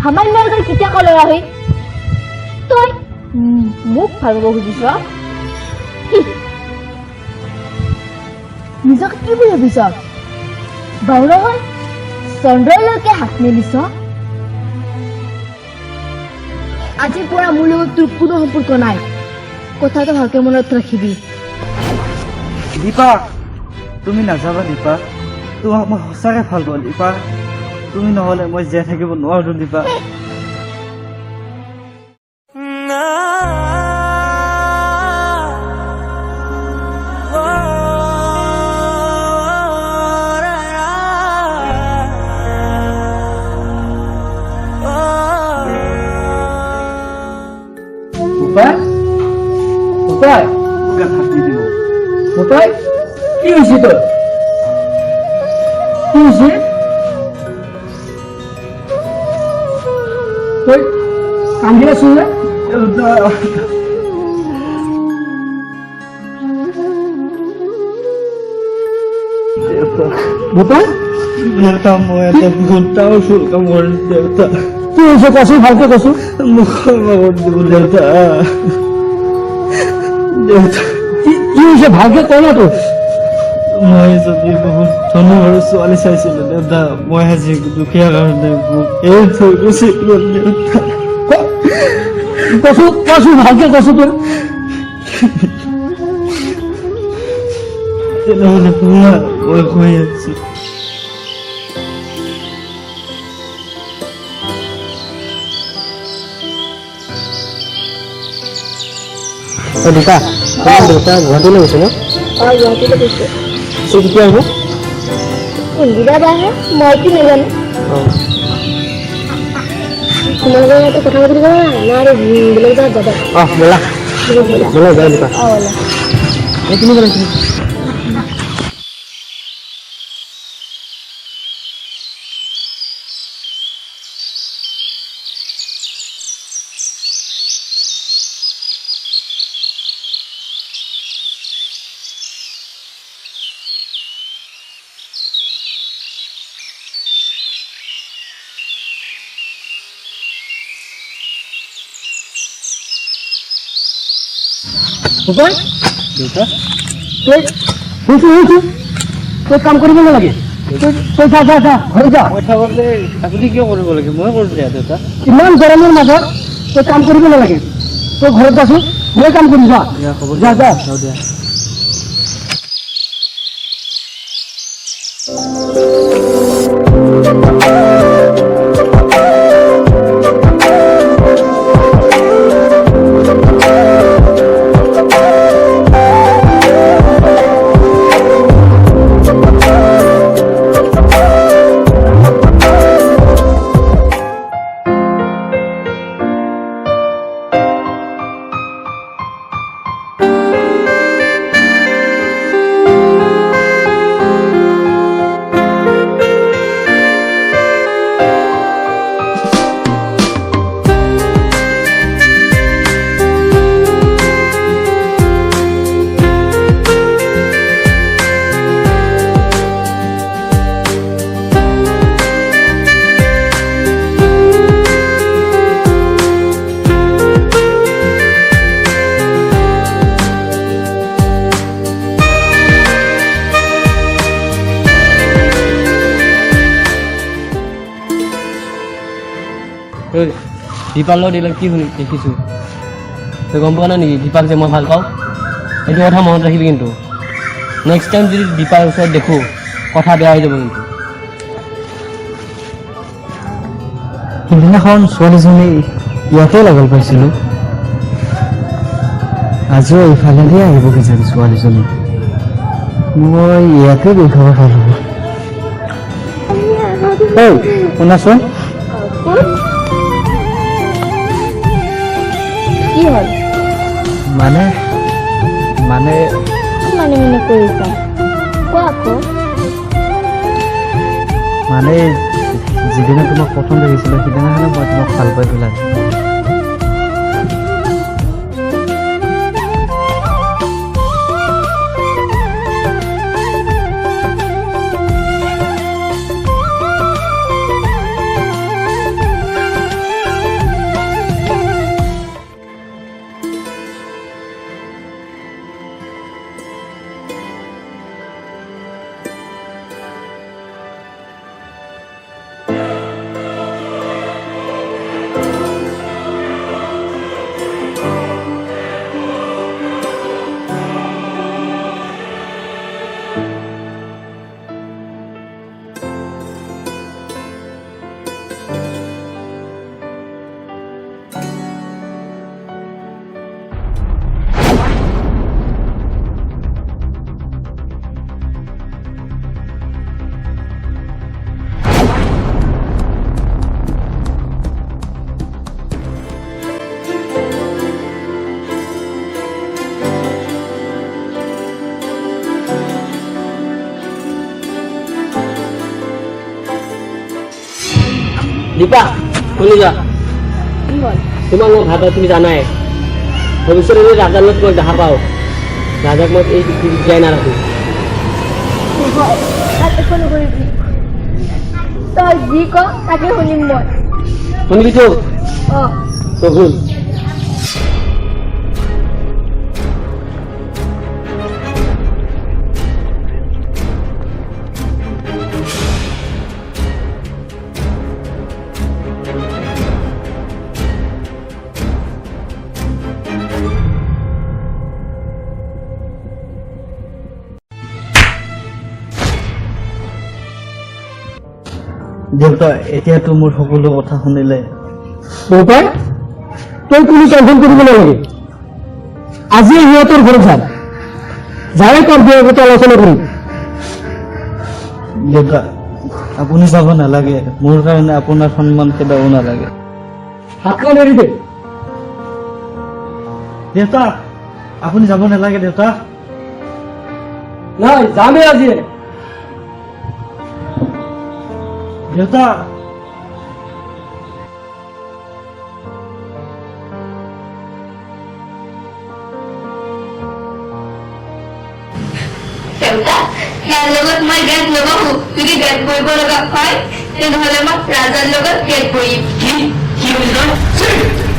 সামান্য এজন কিতাক ল'ৰাহি তই মোক ভাল পাব খুজিছ নিজকে কি বুলি ভাবিছ বাউৰা হৈ চন্দ্ৰলৈকে হাত মেলিছ আজিৰ পৰা মোৰ লগত তোৰ কোনো সম্পৰ্ক নাই কথাটো ভালকে মনত ৰাখিবি দীপা তুমি নাযাবা দীপা তোমাক মই সঁচাকৈ ভাল পাওঁ দীপা তুমি নহ'লে মই জীয়াই থাকিব নোৱাৰো দীপা কি হৈছে তোৰ কি হৈছে তই কান্দি আছো নে দেউতা মই এটা ঘণ্টাও শুল্ক মোৰ দেউতা কি হৈছে কচোন ভালকে কচোন মোক ক্ষমা কৰি দিব দেউতা দেউতা কি হৈছে ভালকে ক না তোৰ মই যদি বহুত ধনী ঘৰৰ ছোৱালী চাইছিলো দেউতা মই আজি দুখীয়া কাৰণে মোক এই থৈ গুচি গ'ল দেউতা কচোন ভালকে কচোন তোৰ তেনেহ'লে শুনা মই কৈ আছো দেউতা তোমাৰ দেউতা গুৱাহাটীলৈ গৈছে ন গুৱাহাটীলৈ গৈছে কেতিয়া আহিব কোনদিনা বা আহে মইতো নাজানো তোমালোকৰ ইয়াতে কথা পাতি গ'লা না আৰু বেলেগ জেগাত যাবা ব'লা ব'লা যাওঁ দীপা ব'লা তুমি ব'লা দেউতা তই কাম কৰিব নালাগে তই যা ঘৰত যা মই থাকোঁতে আপুনি কিয় কৰিব লাগে মই কৰোঁ দিয়া দেউতা ইমান গৰমৰ মাজত তই কাম কৰিব নালাগে তই ঘৰত যাচোন মই কাম কৰিম যা যা দিয়া দীপাৰ লগত এইবিলাক কি শুনি দেখিছোঁ তই গম পোৱা নাই নেকি দীপাক যে মই ভাল পাওঁ এইটো কথা মনত ৰাখিবি কিন্তু নেক্সট টাইম যদি দীপাৰ ওচৰত দেখোঁ কথা বেয়া হৈ যাব কিন্তু সিদিনাখন ছোৱালীজনী ইয়াতে লগল পাইছিলোঁ আজিও এইফালেদি আহিব কিজানি ছোৱালীজনী মই ইয়াতে দেখাব পাৰিব শুনাচোন কি হ'ল মানে মানে কৰিছা কোৱা আকৌ মানে যিদিনা তোমাক প্ৰথম দেখিছিলোঁ সিদিনাখনে মই তোমাক ভাল পাই পেলালোঁ দীপা শুনি যোৱা কি হ'ল তোমাক মই ভাল পাওঁ তুমি জানাই ভৱিষ্যতে যদি ৰাজাৰ লগত মই দেখা পাওঁ ৰাজাক মই এই পৃথিৱীত জীয়াই নাৰাখোঁ নহয় তাত একো নকৰিবি তই যি ক তাকে শুনিম মই শুনিবিতো অঁ তো শুন দেউতা এতিয়াতো মোৰ সকলো কথা শুনিলে দেউতা তই কোনো টেনশ্যন কৰিব নালাগে আজি সিহঁতৰ ঘৰত যাম যাই তোৰ বিয়াৰ কথা আলোচনা কৰিম দেউতা আপুনি যাব নালাগে মোৰ কাৰণে আপোনাৰ সন্মান কেতিয়াও নালাগে হাতখন এৰি দে দেউতা আপুনি যাব নালাগে দেউতা নাই যামেই আজি দেউতা দেউতা ইয়াৰ লগত মই গেট নবহো যদি গেট বহিব লগা হয় তেনেহ'লে মই ৰাজাৰ লগত গেট বহিম কি বুলি কয়